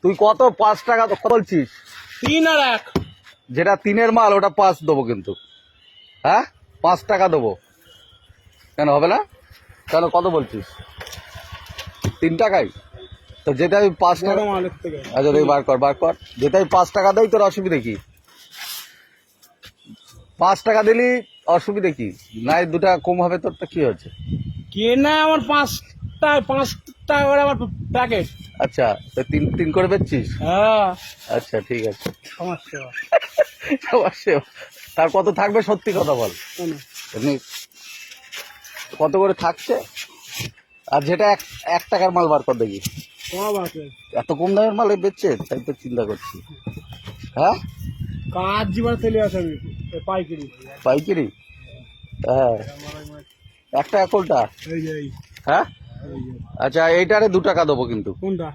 তুই কত 5 টাকা কত বলছিস? 3 আর 1। যেটা 3-এর মাল ওটা 5 দেবো কিন্তু। হ্যাঁ 5 টাকা দেবো। কেন হবে না? কেন কত বলছিস? 3 টাকাই তো যেটা আমি 5 টাকা মালের থেকে। আচ্ছা তুই বার কর যেটা আমি 5 টাকা দেই তোর অসুবিধা কি? 5 টাকা দিলি অসুবিধা কি? নাই 2 টাকা কম হবে তোর তো কি হচ্ছে? কেনা আমার 5 টাকা করে আমার প্যাকেট। আচ্ছা তো 3 করে বেচছিস? হ্যাঁ আচ্ছা ঠিক আছে। সমস্যা অবশ্যই। তার কত থাকবে সত্যি কথা বল। কেন? এমনি কত করে থাকছে? আর যেটা 1 টাকার মাল বার কর দেখি। সব আছে। এত কম দামের মাল বেচছে তাই তো চিন্তা করছি। হ্যাঁ কাজ জীবনে চলে আসে আমি পাইকারি। পাইকারি? হ্যাঁ 1 টাকা কোনটা? এই যে হ্যাঁ আচ্ছা এইটারে 2 টাকা দেবো কিন্তু। কোনটা?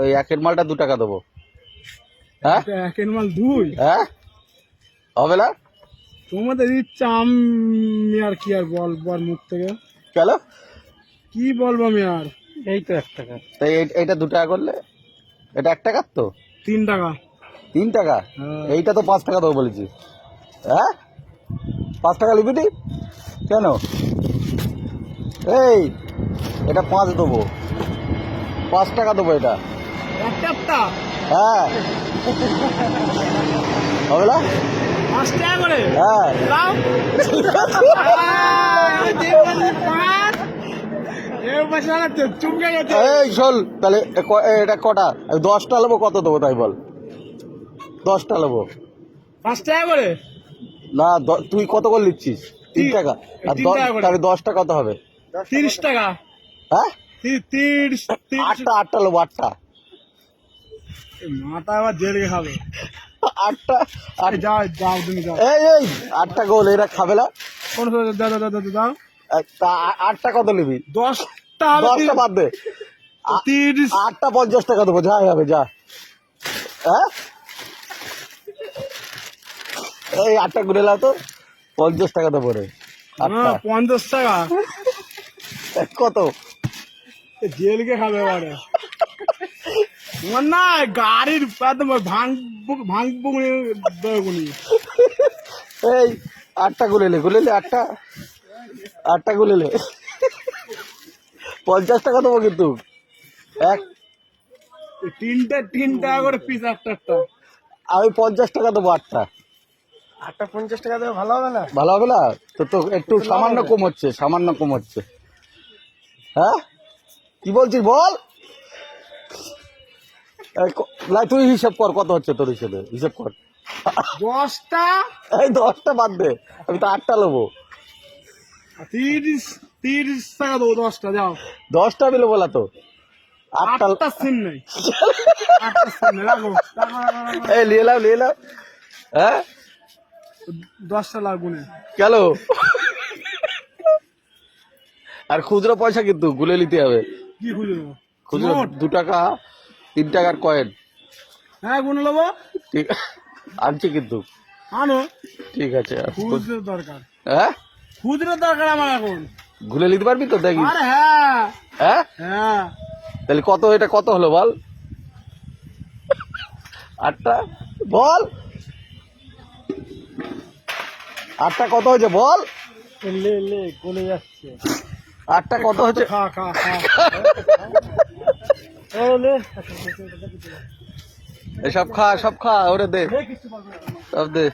ওই একের মালটা 2 টাকা দেবো। হ্যাঁ একের মাল 2। হ্যাঁ হবে না? তোমাদের ইচ্ছা, আমি আর কি আর বল মুখ থেকে কেন? কি বলবো আমি আর। এই তো 1 টাকা। তাই এইটা 2 টাকা করলে এটা 1 টাকার তো 3 টাকা। 3 টাকা। এইটা তো 5 টাকা দেবো বলেছি। হ্যাঁ 5 টাকা লিবিটি কেন? এই এটা 5 দেবো, 5 টাকা দেবো এটা। একটা হ্যাঁ হবে না? 5 টাকা করে। হ্যাঁ দাও। চুমকে গেছে। এই শোন তাহলে এটা কটা? 10টা নেবো, কত দেবো তাই বল? 10টা নেবো 5 টাকা করে। না। তুই কত করে নিচ্ছিস? 3 টাকা। আর 3 টাকা করে। তাহলে 10টা কত হবে? 30 টাকা। হ্যাঁ 30। 8টা নেবো 8টা। মাথা আবার জেলে খাবে। 8টা যাও তুমি যাও। এই 8টা গোল এরা খাবে না। কোন দাও। তা 8টা কত নিবি? 10টা 10টা বাদ দে। 30। 8টা 50 টাকা দেবো, যা হবে যা। হ্যাঁ এই 8টা ঘুরে লাও তো 50 টাকা দেবো রে। 8টা 50 টাকা কত? জেলকে খাবে এবারে। তোমার না গাড়ির ভাঙবো এই 8টা গুলেলে 8টা গুলেলে 50 টাকা দেবো কিন্তু। 3 টাকা করে পিস একটা। আমি 50 টাকা দেবো 8টা। 50 টাকা দেবে ভালো হবে না? ভালো হবে না তো? তো একটু সামান্য কম হচ্ছে। হ্যাঁ কি বলছিস বল? তুই হিসাব কর কত হচ্ছে তোর হিসাব কর। 10টা এই 10টা বাদ দে, আমি তো 8টা নেবো। 30 টাকা দেবো 10টা। যাও 10টা বিলো বলা তো 8টা। সিন নেই। 8টা সিন নেই, রাখো। এই নিয়ে নাও। হ্যাঁ 10টা লাগবো না। কেন? আর খুচরো পয়সা কিন্তু গুলে নিতে হবে। কি খুঁজে দেবো? খুচরো 2 টাকা 3 টাকার কয়েন। হ্যাঁ গুনে নেবো। ঠিক আনছি কিন্তু। আনো। ঠিক আছে। খুচরো দরকার। হ্যাঁ খুচরো দরকার আমার এখন। গুলে নিতে পারবি তো দেখি। আরে হ্যাঁ হ্যাঁ হ্যাঁ। তাহলে কত? এটা কত হলো বল? 8টা বল। 8টা কত হয়েছে বল? লে গলে যাচ্ছে। 8টা কত হয়েছে? খা সব খা ওরে দে, সব দে।